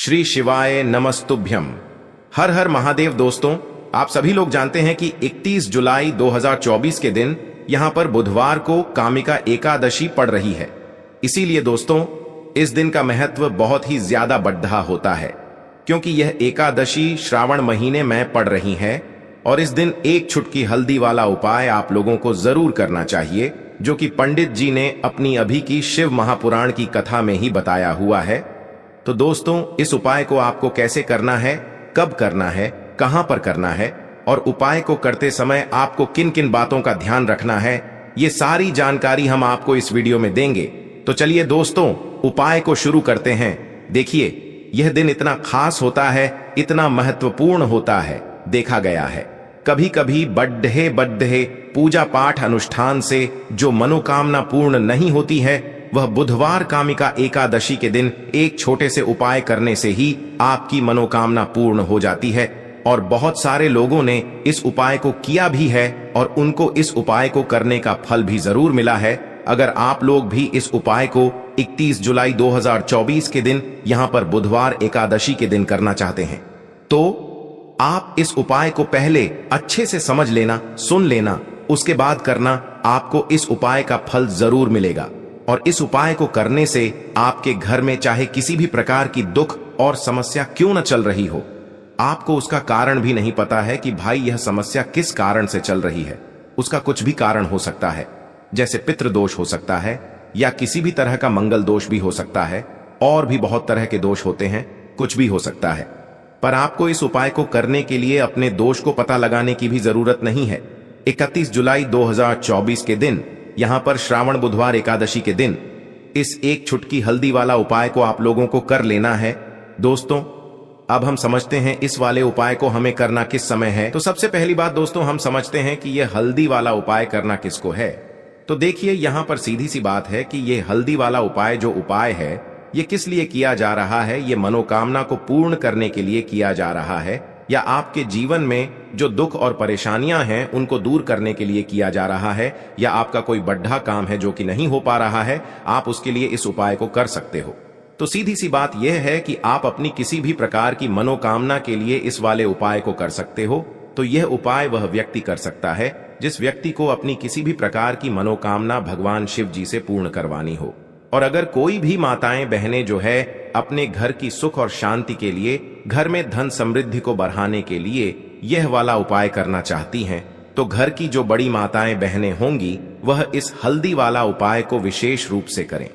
श्री शिवाय नमस्तुभ्यम। हर हर महादेव। दोस्तों, आप सभी लोग जानते हैं कि 31 जुलाई 2024 के दिन यहां पर बुधवार को कामिका एकादशी पड़ रही है। इसीलिए दोस्तों, इस दिन का महत्व बहुत ही ज्यादा बढ़ा होता है, क्योंकि यह एकादशी श्रावण महीने में पड़ रही है और इस दिन एक चुटकी हल्दी वाला उपाय आप लोगों को जरूर करना चाहिए, जो कि पंडित जी ने अपनी अभी की शिव महापुराण की कथा में ही बताया हुआ है। तो दोस्तों, इस उपाय को आपको कैसे करना है, कब करना है, कहां पर करना है और उपाय को करते समय आपको किन किन बातों का ध्यान रखना है, ये सारी जानकारी हम आपको इस वीडियो में देंगे। तो चलिए दोस्तों, उपाय को शुरू करते हैं। देखिए, यह दिन इतना खास होता है, इतना महत्वपूर्ण होता है। देखा गया है कभी कभी बड्ढे पूजा पाठ अनुष्ठान से जो मनोकामना पूर्ण नहीं होती है, वह बुधवार कामिका एकादशी के दिन एक छोटे से उपाय करने से ही आपकी मनोकामना पूर्ण हो जाती है। और बहुत सारे लोगों ने इस उपाय को किया भी है और उनको इस उपाय को करने का फल भी जरूर मिला है। अगर आप लोग भी इस उपाय को 31 जुलाई 2024 के दिन यहां पर बुधवार एकादशी के दिन करना चाहते हैं, तो आप इस उपाय को पहले अच्छे से समझ लेना, सुन लेना, उसके बाद करना। आपको इस उपाय का फल जरूर मिलेगा और इस उपाय को करने से आपके घर में चाहे किसी भी प्रकार की दुख और समस्या क्यों न चल रही हो, आपको उसका कारण भी नहीं पता है कि भाई यह समस्या किस कारण से चल रही है। उसका कुछ भी कारण हो सकता है, जैसे पितृदोष हो सकता है या किसी भी तरह का मंगल दोष भी हो सकता है, और भी बहुत तरह के दोष होते हैं, कुछ भी हो सकता है। पर आपको इस उपाय को करने के लिए अपने दोष को पता लगाने की भी जरूरत नहीं है। 31 जुलाई 2024 के दिन यहां पर श्रावण बुधवार एकादशी के दिन इस एक चुटकी हल्दी वाला उपाय को आप लोगों को कर लेना है। दोस्तों, अब हम समझते हैं इस वाले उपाय को हमें करना किस समय है। तो सबसे पहली बात दोस्तों, हम समझते हैं कि यह हल्दी वाला उपाय करना किसको है। तो देखिए, यहां पर सीधी सी बात है कि यह हल्दी वाला उपाय जो उपाय है, ये किस लिए किया जा रहा है। ये मनोकामना को पूर्ण करने के लिए किया जा रहा है, या आपके जीवन में जो दुख और परेशानियां हैं उनको दूर करने के लिए किया जा रहा है, या आपका कोई बड़ा काम है जो कि नहीं हो पा रहा है, आप उसके लिए इस उपाय को कर सकते हो। तो सीधी सी बात यह है कि आप अपनी किसी भी प्रकार की मनोकामना के लिए इस वाले उपाय को कर सकते हो। तो यह उपाय वह व्यक्ति कर सकता है जिस व्यक्ति को अपनी किसी भी प्रकार की मनोकामना भगवान शिव जी से पूर्ण करवानी हो। और अगर कोई भी माताएं बहनें जो है अपने घर की सुख और शांति के लिए, घर में धन समृद्धि को बढ़ाने के लिए यह वाला उपाय करना चाहती हैं, तो घर की जो बड़ी माताएं बहनें होंगी वह इस हल्दी वाला उपाय को विशेष रूप से करें,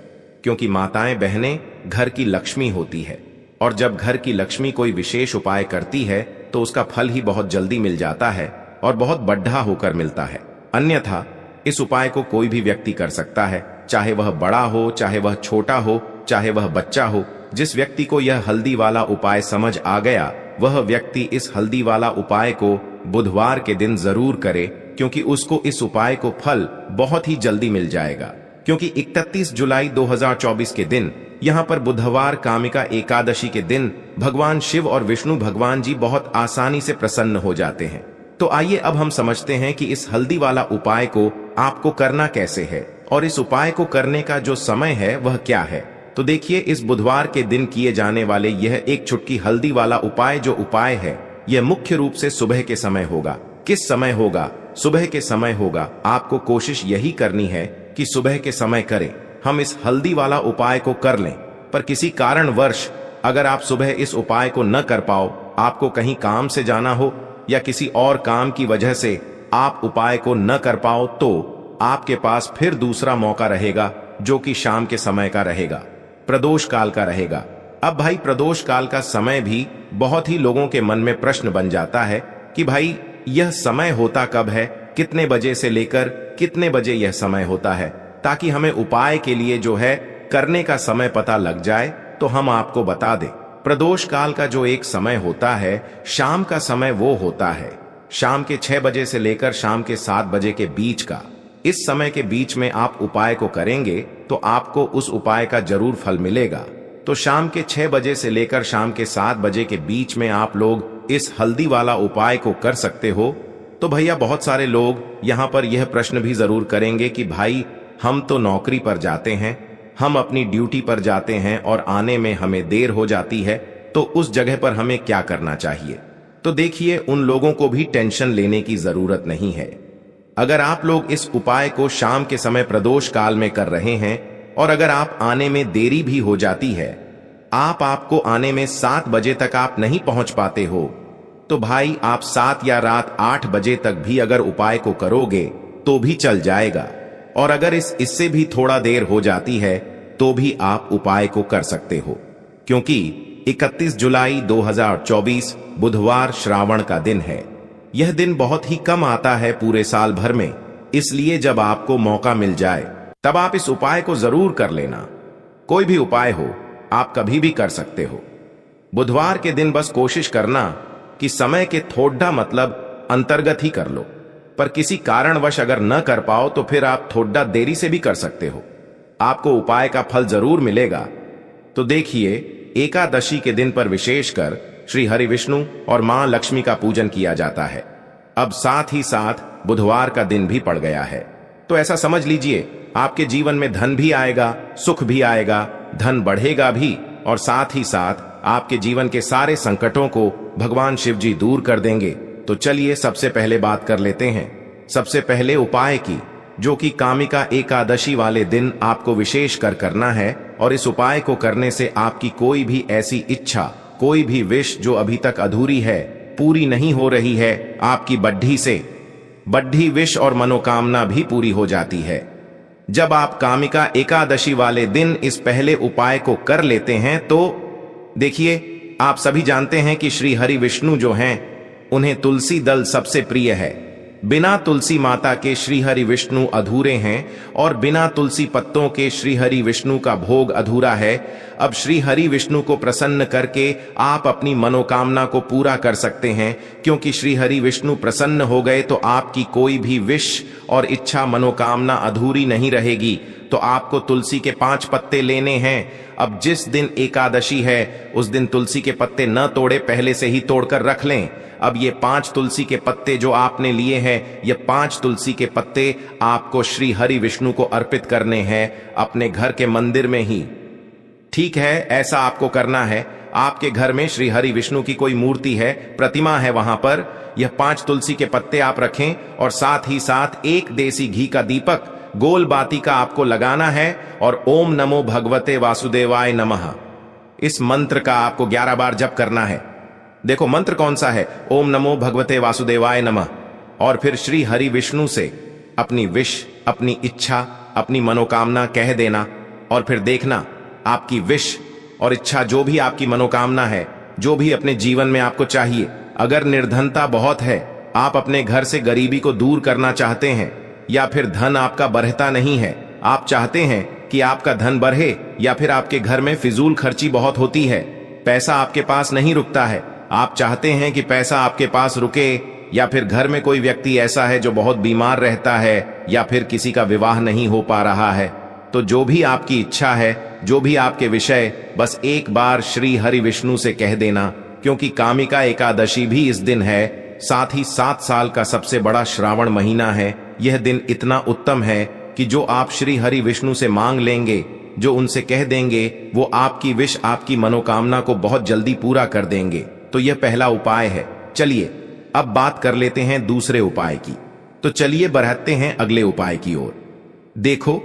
क्योंकि माताएं बहनें घर की लक्ष्मी होती है और जब घर की लक्ष्मी कोई विशेष उपाय करती है तो उसका फल ही बहुत जल्दी मिल जाता है और बहुत बढ़ा होकर मिलता है। अन्यथा इस उपाय को कोई भी व्यक्ति कर सकता है, चाहे वह बड़ा हो, चाहे वह छोटा हो, चाहे वह बच्चा हो। जिस व्यक्ति को यह हल्दी वाला उपाय समझ आ गया, वह व्यक्ति इस हल्दी वाला उपाय को बुधवार के दिन जरूर करे, क्योंकि उसको इस उपाय को फल बहुत ही जल्दी मिल जाएगा। क्योंकि 31 जुलाई 2024 के दिन यहाँ पर बुधवार कामिका एकादशी के दिन भगवान शिव और विष्णु भगवान जी बहुत आसानी से प्रसन्न हो जाते हैं। तो आइए अब हम समझते हैं कि इस हल्दी वाला उपाय को आपको करना कैसे है और इस उपाय को करने का जो समय है वह क्या है। तो देखिए, इस बुधवार के दिन किए जाने वाले यह एक चुटकी हल्दी वाला उपाय जो उपाय है, यह मुख्य रूप से सुबह के समय होगा। किस समय होगा? सुबह के समय होगा। आपको कोशिश यही करनी है कि सुबह के समय करें। हम इस हल्दी वाला उपाय को कर लें, पर किसी कारणवश अगर आप सुबह इस उपाय को न कर पाओ, आपको कहीं काम से जाना हो या किसी और काम की वजह से आप उपाय को न कर पाओ, तो आपके पास फिर दूसरा मौका रहेगा, जो कि शाम के समय का रहेगा, प्रदोष काल का रहेगा। अब भाई, प्रदोष काल का समय भी बहुत ही लोगों के मन में प्रश्न बन जाता है कि भाई यह समय होता कब है, कितने बजे से लेकर कितने बजे यह समय होता है, ताकि हमें उपाय के लिए जो है करने का समय पता लग जाए। तो हम आपको बता दें, प्रदोष काल का जो एक समय होता है, शाम का समय वो होता है शाम के 6 बजे से लेकर शाम के 7 बजे के बीच का। इस समय के बीच में आप उपाय को करेंगे तो आपको उस उपाय का जरूर फल मिलेगा। तो शाम के 6 बजे से लेकर शाम के 7 बजे के बीच में आप लोग इस हल्दी वाला उपाय को कर सकते हो। तो भैया, बहुत सारे लोग यहाँ पर यह प्रश्न भी जरूर करेंगे कि भाई, हम तो नौकरी पर जाते हैं, हम अपनी ड्यूटी पर जाते हैं और आने में हमें देर हो जाती है, तो उस जगह पर हमें क्या करना चाहिए? तो देखिए, उन लोगों को भी टेंशन लेने की जरूरत नहीं है। अगर आप लोग इस उपाय को शाम के समय प्रदोष काल में कर रहे हैं और अगर आप आने में देरी भी हो जाती है, आपको आने में 7 बजे तक आप नहीं पहुंच पाते हो, तो भाई आप 7 या रात 8 बजे तक भी अगर उपाय को करोगे तो भी चल जाएगा। और अगर इससे भी थोड़ा देर हो जाती है तो भी आप उपाय को कर सकते हो, क्योंकि 31 जुलाई 2024 बुधवार श्रावण का दिन है। यह दिन बहुत ही कम आता है पूरे साल भर में, इसलिए जब आपको मौका मिल जाए तब आप इस उपाय को जरूर कर लेना। कोई भी उपाय हो, आप कभी भी कर सकते हो। बुधवार के दिन बस कोशिश करना कि समय के थोड़ा मतलब अंतर्गत ही कर लो, पर किसी कारणवश अगर न कर पाओ तो फिर आप थोड़ा देरी से भी कर सकते हो, आपको उपाय का फल जरूर मिलेगा। तो देखिए, एकादशी के दिन पर विशेषकर श्री हरि विष्णु और मां लक्ष्मी का पूजन किया जाता है। अब साथ ही साथ बुधवार का दिन भी पड़ गया है, तो ऐसा समझ लीजिए आपके जीवन में धन भी आएगा, सुख भी आएगा, धन बढ़ेगा भी, और साथ ही साथ आपके जीवन के सारे संकटों को भगवान शिव जी दूर कर देंगे। तो चलिए सबसे पहले बात कर लेते हैं सबसे पहले उपाय की, जो कि कामिका एकादशी वाले दिन आपको विशेष कर करना है। और इस उपाय को करने से आपकी कोई भी ऐसी इच्छा, कोई भी विश जो अभी तक अधूरी है, पूरी नहीं हो रही है, आपकी बड्ढी विश और मनोकामना भी पूरी हो जाती है। जब आप कामिका एकादशी वाले दिन इस पहले उपाय को कर लेते हैं तो देखिए, आप सभी जानते हैं कि श्री हरि विष्णु जो हैं, उन्हें तुलसी दल सबसे प्रिय है। बिना तुलसी माता के श्री हरि विष्णु अधूरे हैं और बिना तुलसी पत्तों के श्री हरि विष्णु का भोग अधूरा है। अब श्री हरि विष्णु को प्रसन्न करके आप अपनी मनोकामना को पूरा कर सकते हैं, क्योंकि श्री हरि विष्णु प्रसन्न हो गए तो आपकी कोई भी विश और इच्छा, मनोकामना अधूरी नहीं रहेगी। तो आपको तुलसी के 5 पत्ते लेने हैं। अब जिस दिन एकादशी है उस दिन तुलसी के पत्ते न तोड़े, पहले से ही तोड़कर रख लें। अब ये 5 तुलसी के पत्ते जो आपने लिए हैं, ये 5 तुलसी के पत्ते आपको श्री हरि विष्णु को अर्पित करने हैं अपने घर के मंदिर में ही। ठीक है, ऐसा आपको करना है। आपके घर में श्री हरि विष्णु की कोई मूर्ति है, प्रतिमा है, वहां पर यह 5 तुलसी के पत्ते आप रखें और साथ ही साथ 1 देसी घी का दीपक गोल बाती का आपको लगाना है और ओम नमो भगवते वासुदेवाय नमः, इस मंत्र का आपको 11 बार जप करना है। देखो मंत्र कौन सा है, ओम नमो भगवते वासुदेवाय नमः। और फिर श्री हरि विष्णु से अपनी विश, अपनी इच्छा, अपनी मनोकामना कह देना और फिर देखना आपकी विश और इच्छा, जो भी आपकी मनोकामना है, जो भी अपने जीवन में आपको चाहिए। अगर निर्धनता बहुत है, आप अपने घर से गरीबी को दूर करना चाहते हैं, या फिर धन आपका बढ़ता नहीं है, आप चाहते हैं कि आपका धन बढ़े, या फिर आपके घर में फिजूल खर्ची बहुत होती है, पैसा आपके पास नहीं रुकता है, आप चाहते हैं कि पैसा आपके पास रुके, या फिर घर में कोई व्यक्ति ऐसा है जो बहुत बीमार रहता है, या फिर किसी का विवाह नहीं हो पा रहा है, तो जो भी आपकी इच्छा है, जो भी आपके विषय, बस एक बार श्री हरि विष्णु से कह देना, क्योंकि कामिका एकादशी भी इस दिन है। साथ ही 7 साल का सबसे बड़ा श्रावण महीना है। यह दिन इतना उत्तम है कि जो आप श्री हरि विष्णु से मांग लेंगे, जो उनसे कह देंगे, वो आपकी विश, आपकी मनोकामना को बहुत जल्दी पूरा कर देंगे। तो यह पहला उपाय है। चलिए अब बात कर लेते हैं दूसरे उपाय की। तो चलिए बढ़ते हैं अगले उपाय की ओर। देखो,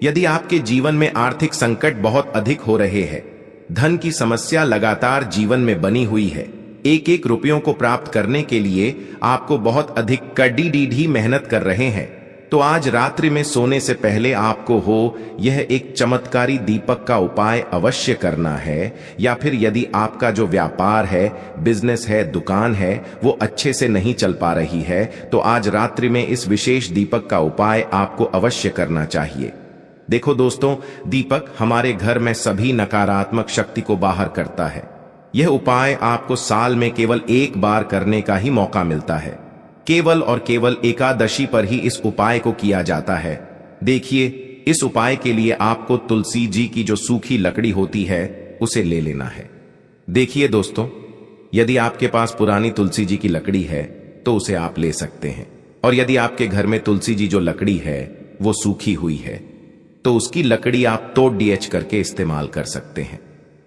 यदि आपके जीवन में आर्थिक संकट बहुत अधिक हो रहे हैं, धन की समस्या लगातार जीवन में बनी हुई है, एक रुपयों को प्राप्त करने के लिए आपको बहुत अधिक कड़ी मेहनत कर रहे हैं, तो आज रात्रि में सोने से पहले आपको यह एक चमत्कारी दीपक का उपाय अवश्य करना है। या फिर यदि आपका जो व्यापार है, बिजनेस है, दुकान है, वो अच्छे से नहीं चल पा रही है, तो आज रात्रि में इस विशेष दीपक का उपाय आपको अवश्य करना चाहिए। देखो दोस्तों, दीपक हमारे घर में सभी नकारात्मक शक्ति को बाहर करता है। यह उपाय आपको साल में केवल 1 बार करने का ही मौका मिलता है। केवल और केवल एकादशी पर ही इस उपाय को किया जाता है। देखिए, इस उपाय के लिए आपको तुलसी जी की जो सूखी लकड़ी होती है उसे ले लेना है। देखिए दोस्तों, यदि आपके पास पुरानी तुलसी जी की लकड़ी है तो उसे आप ले सकते हैं, और यदि आपके घर में तुलसी जी जो लकड़ी है वो सूखी हुई है तो उसकी लकड़ी आप तोड़ डीएच करके इस्तेमाल कर सकते हैं।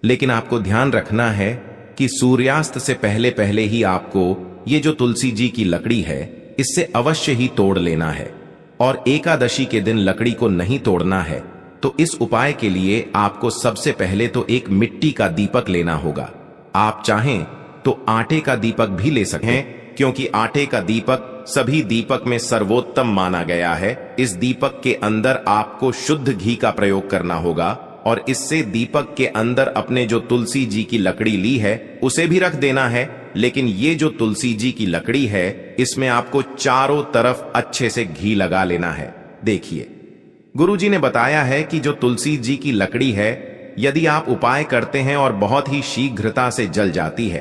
लेकिन आपको ध्यान रखना है कि सूर्यास्त से पहले पहले ही आपको ये जो तुलसी जी की लकड़ी है इससे अवश्य ही तोड़ लेना है। और एकादशी के दिन लकड़ी को नहीं तोड़ना है, तो इस उपाय के लिए आपको सबसे पहले तो एक मिट्टी का दीपक लेना होगा। आप चाहें तो आटे का दीपक भी ले सकते हैं, क्योंकि आटे का दीपक सभी दीपक में सर्वोत्तम माना गया है। इस दीपक के अंदर आपको शुद्ध घी का प्रयोग करना होगा और इससे दीपक के अंदर अपने जो तुलसी जी की लकड़ी ली है उसे भी रख देना है। लेकिन ये जो तुलसी जी की लकड़ी है इसमें आपको चारों तरफ अच्छे से घी लगा लेना है। देखिए, गुरुजी ने बताया है कि जो तुलसी जी की लकड़ी है यदि आप उपाय करते हैं और बहुत ही शीघ्रता से जल जाती है,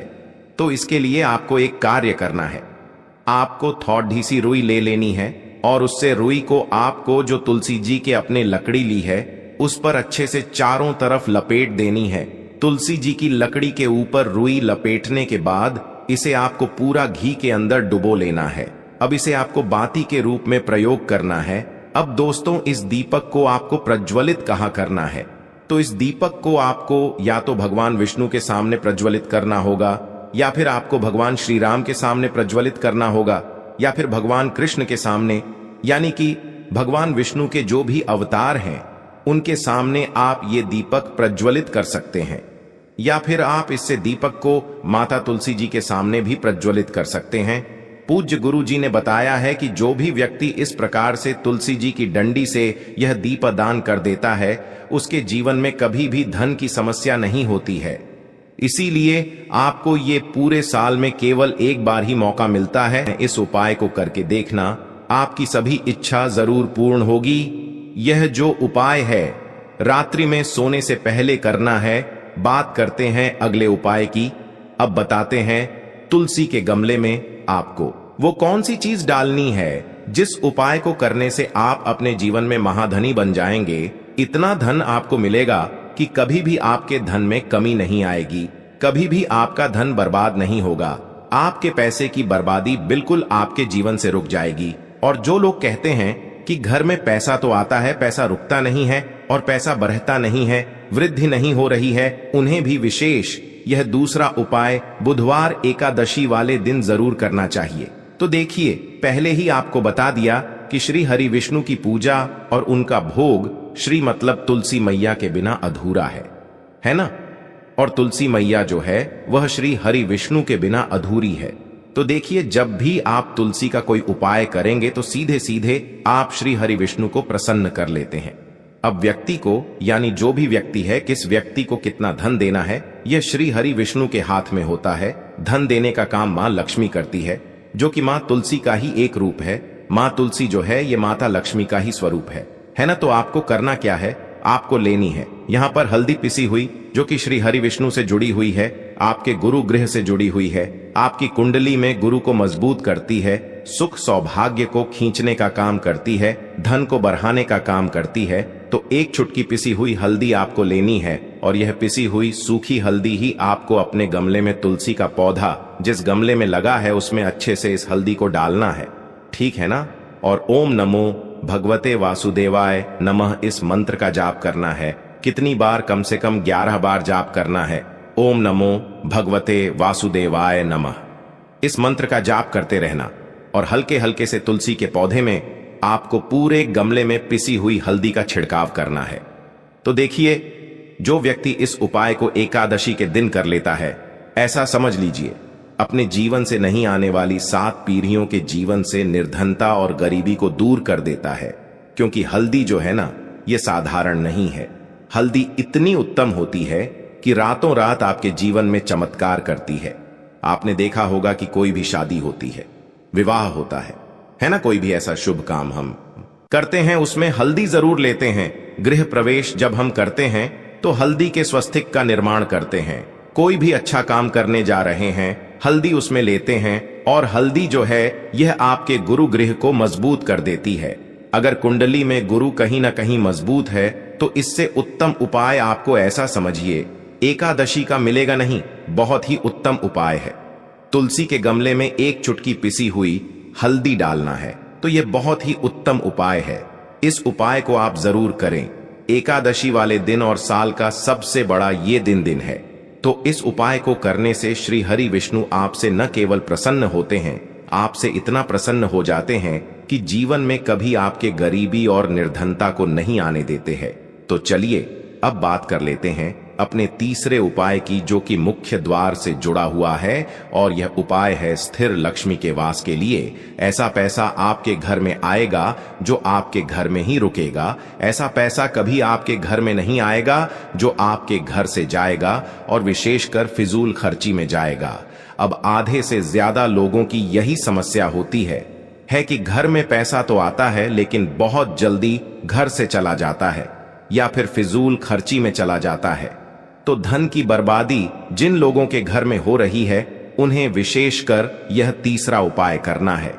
तो इसके लिए आपको एक कार्य करना है। आपको थोड़ी सी रुई ले लेनी है और उससे रुई को आपको जो तुलसी जी के अपने लकड़ी ली है उस पर अच्छे से चारों तरफ लपेट देनी है। तुलसी जी की लकड़ी के ऊपर रुई लपेटने के बाद इसे आपको पूरा घी के अंदर डुबो लेना है। अब इसे आपको बाती के रूप में प्रयोग करना है। अब दोस्तों, इस दीपक को आपको प्रज्वलित कहाँ करना है? तो इस दीपक को आपको या तो भगवान विष्णु के सामने प्रज्वलित करना होगा, या फिर आपको भगवान श्री राम के सामने प्रज्वलित करना होगा, या फिर भगवान कृष्ण के सामने, यानी कि भगवान विष्णु के जो भी अवतार हैं उनके सामने आप ये दीपक प्रज्वलित कर सकते हैं। या फिर आप इससे दीपक को माता तुलसी जी के सामने भी प्रज्वलित कर सकते हैं। पूज्य गुरु जी ने बताया है कि जो भी व्यक्ति इस प्रकार से तुलसी जी की डंडी से यह दीपदान कर देता है उसके जीवन में कभी भी धन की समस्या नहीं होती है। इसीलिए आपको ये पूरे साल में केवल एक बार ही मौका मिलता है। इस उपाय को करके देखना, आपकी सभी इच्छा जरूर पूर्ण होगी। यह जो उपाय है रात्रि में सोने से पहले करना है। बात करते हैं अगले उपाय की। अब बताते हैं तुलसी के गमले में आपको वो कौन सी चीज डालनी है जिस उपाय को करने से आप अपने जीवन में महाधनी बन जाएंगे। इतना धन आपको मिलेगा कि कभी भी आपके धन में कमी नहीं आएगी, कभी भी आपका धन बर्बाद नहीं होगा। आपके पैसे की बर्बादी बिल्कुल आपके जीवन से रुक जाएगी। और जो लोग कहते हैं कि घर में पैसा तो आता है, पैसा रुकता नहीं है और पैसा बढ़ता नहीं है, वृद्धि नहीं हो रही है, उन्हें भी विशेष यह दूसरा उपाय बुधवार एकादशी वाले दिन जरूर करना चाहिए। तो देखिए, पहले ही आपको बता दिया कि श्री हरि विष्णु की पूजा और उनका भोग श्री मतलब तुलसी मैया के बिना अधूरा है ना? और तुलसी मैया जो है वह श्री हरि विष्णु के बिना अधूरी है। तो देखिए, जब भी आप तुलसी का कोई उपाय करेंगे तो सीधे सीधे आप श्री हरि विष्णु को प्रसन्न कर लेते हैं। अब व्यक्ति को, यानी जो भी व्यक्ति है, किस व्यक्ति को कितना धन देना है यह श्री हरि विष्णु के हाथ में होता है। धन देने का काम मां लक्ष्मी करती है, जो कि मां तुलसी का ही एक रूप है। मां तुलसी जो है ये माता लक्ष्मी का ही स्वरूप है ना? तो आपको करना क्या है? आपको लेनी है यहाँ पर हल्दी पिसी हुई, जो कि श्री हरि विष्णु से जुड़ी हुई है, आपके गुरु गृह से जुड़ी हुई है, आपकी कुंडली में गुरु को मजबूत करती है, सुख सौभाग्य को खींचने का काम करती है, धन को बढ़ाने का काम करती है। तो एक चुटकी पिसी हुई हल्दी आपको लेनी है और यह पिसी हुई सूखी हल्दी ही आपको अपने गमले में, तुलसी का पौधा जिस गमले में लगा है उसमें अच्छे से इस हल्दी को डालना है। ठीक है ना? और ओम नमो भगवते वासुदेवाय नमः इस मंत्र का जाप करना है। कितनी बार? कम से कम 11 बार जाप करना है। ओम नमो भगवते वासुदेवाय नमः इस मंत्र का जाप करते रहना और हल्के हल्के से तुलसी के पौधे में आपको पूरे गमले में पिसी हुई हल्दी का छिड़काव करना है। तो देखिए, जो व्यक्ति इस उपाय को एकादशी के दिन कर लेता है, ऐसा समझ लीजिए अपने जीवन से नहीं आने वाली 7 पीढ़ियों के जीवन से निर्धनता और गरीबी को दूर कर देता है। क्योंकि हल्दी जो है ना, ये साधारण नहीं है। हल्दी इतनी उत्तम होती है कि रातों रात आपके जीवन में चमत्कार करती है। आपने देखा होगा कि कोई भी शादी होती है, विवाह होता है ना? कोई भी ऐसा शुभ काम हम करते हैं उसमें हल्दी जरूर लेते हैं। गृह प्रवेश जब हम करते हैं तो हल्दी के स्वस्तिक का निर्माण करते हैं। कोई भी अच्छा काम करने जा रहे हैं, हल्दी उसमें लेते हैं। और हल्दी जो है यह आपके गुरु गृह को मजबूत कर देती है। अगर कुंडली में गुरु कहीं ना कहीं मजबूत है तो इससे उत्तम उपाय आपको ऐसा समझिए एकादशी का मिलेगा नहीं, बहुत ही उत्तम उपाय है। तुलसी के गमले में एक चुटकी पिसी हुई हल्दी डालना है, तो यह बहुत ही उत्तम उपाय है। इस उपाय को आप जरूर करें। एकादशी वाले दिन और साल का सबसे बड़ा ये दिन है। तो इस उपाय को करने से श्री हरि विष्णु आपसे न केवल प्रसन्न होते हैं, आपसे इतना प्रसन्न हो जाते हैं कि जीवन में कभी आपके गरीबी और निर्धनता को नहीं आने देते हैं। तो चलिए अब बात कर लेते हैं अपने तीसरे उपाय की, जो कि मुख्य द्वार से जुड़ा हुआ है, और यह उपाय है स्थिर लक्ष्मी के वास के लिए। ऐसा पैसा आपके घर में आएगा जो आपके घर में ही रुकेगा। ऐसा पैसा कभी आपके घर में नहीं आएगा जो आपके घर से जाएगा, और विशेषकर फिजूल खर्ची में जाएगा। अब आधे से ज्यादा लोगों की यही समस्या होती है कि घर में पैसा तो आता है लेकिन बहुत जल्दी घर से चला जाता है या फिर फिजूल खर्ची में चला जाता है। तो धन की बर्बादी जिन लोगों के घर में हो रही है, उन्हें विशेषकर यह तीसरा उपाय करना है।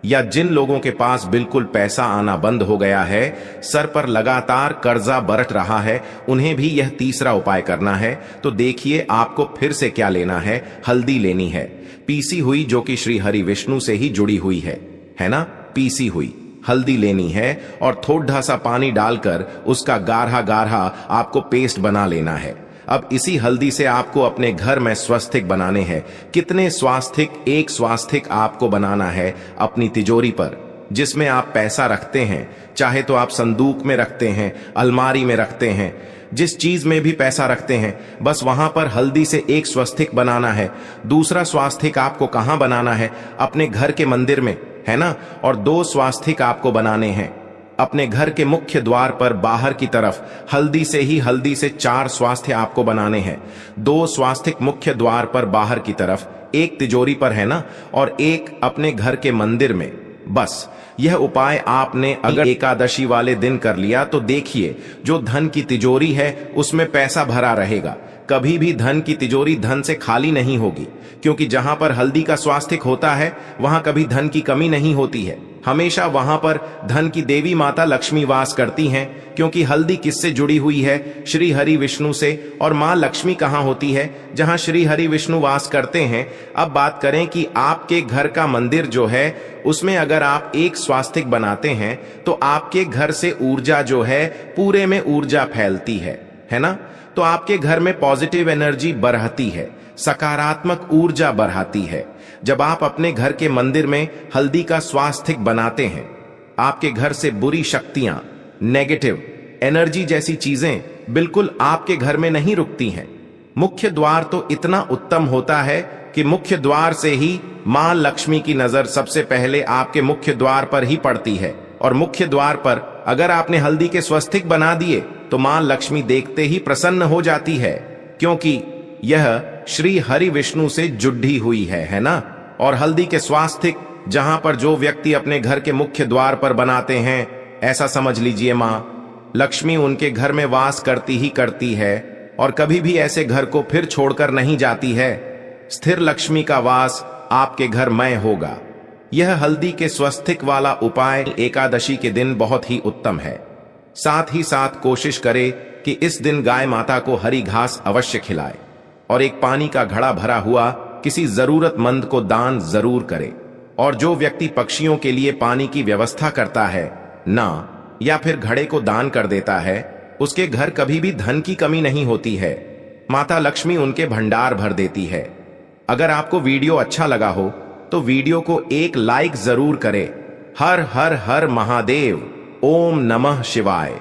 या जिन लोगों के पास बिल्कुल पैसा आना बंद हो गया है, सर पर लगातार कर्जा बरत रहा है, उन्हें भी यह तीसरा उपाय करना है। तो देखिए आपको फिर से क्या लेना है। हल्दी लेनी है, पीसी हुई, जो कि श्री हरि विष्णु से ही जुड़ी हुई है ना। पीसी हुई हल्दी लेनी है और थोड़ा सा पानी डालकर उसका गाढ़ा गाढ़ा आपको पेस्ट बना लेना है। अब इसी हल्दी से आपको अपने घर में स्वास्तिक बनाने हैं। कितने स्वास्तिक? एक स्वास्तिक आपको बनाना है अपनी तिजोरी पर, जिसमें आप पैसा रखते हैं। चाहे तो आप संदूक में रखते हैं, अलमारी में रखते हैं, जिस चीज में भी पैसा रखते हैं, बस वहां पर हल्दी से एक स्वास्तिक बनाना है। दूसरा स्वास्तिक आपको कहां बनाना है? अपने घर के मंदिर में, है ना। और 2 स्वास्तिक आपको बनाने हैं अपने घर के मुख्य द्वार पर बाहर की तरफ। हल्दी से 4 स्वास्तिक आपको बनाने हैं। 2 स्वास्तिक मुख्य द्वार पर बाहर की तरफ, एक तिजोरी पर, है ना, और एक अपने घर के मंदिर में। बस यह उपाय आपने अगर एकादशी वाले दिन कर लिया तो देखिए जो धन की तिजोरी है उसमें पैसा भरा रहेगा। कभी भी धन की तिजोरी धन से खाली नहीं होगी, क्योंकि जहां पर हल्दी का स्वास्तिक होता है वहां कभी धन की कमी नहीं होती है। हमेशा वहां पर धन की देवी माता लक्ष्मी वास करती हैं, क्योंकि हल्दी किससे जुड़ी हुई है? श्री हरि विष्णु से। और मां लक्ष्मी कहां होती है? जहां श्री हरि विष्णु वास करते हैं। अब बात करें कि आपके घर का मंदिर जो है उसमें अगर आप एक स्वास्तिक बनाते हैं तो आपके घर से ऊर्जा जो है पूरे में ऊर्जा फैलती है ना। तो आपके घर में पॉजिटिव एनर्जी बढ़ती है, सकारात्मक ऊर्जा बढ़ाती है। जब आप अपने घर के मंदिर में हल्दी का स्वास्तिक बनाते हैं, आपके घर से बुरी शक्तियां, नेगेटिव एनर्जी जैसी चीजें बिल्कुल आपके घर में नहीं रुकती हैं। मुख्य द्वार तो इतना उत्तम होता है कि मुख्य द्वार से ही मां लक्ष्मी की नजर सबसे पहले आपके मुख्य द्वार पर ही पड़ती है। और मुख्य द्वार पर अगर आपने हल्दी के स्वास्तिक बना दिए तो मां लक्ष्मी देखते ही प्रसन्न हो जाती है, क्योंकि यह श्री हरि विष्णु से जुड़ी हुई है ना। और हल्दी के स्वास्तिक जहां पर जो व्यक्ति अपने घर के मुख्य द्वार पर बनाते हैं, ऐसा समझ लीजिए मां लक्ष्मी उनके घर में वास करती ही करती है और कभी भी ऐसे घर को फिर छोड़कर नहीं जाती है। स्थिर लक्ष्मी का वास आपके घर में होगा। यह हल्दी के स्वास्तिक वाला उपाय एकादशी के दिन बहुत ही उत्तम है। साथ ही साथ कोशिश करे कि इस दिन गाय माता को हरी घास अवश्य खिलाए और एक पानी का घड़ा भरा हुआ किसी जरूरतमंद को दान जरूर करे। और जो व्यक्ति पक्षियों के लिए पानी की व्यवस्था करता है ना, या फिर घड़े को दान कर देता है, उसके घर कभी भी धन की कमी नहीं होती है। माता लक्ष्मी उनके भंडार भर देती है। अगर आपको वीडियो अच्छा लगा हो तो वीडियो को एक लाइक जरूर करें। हर हर हर महादेव। ओम नमः शिवाय।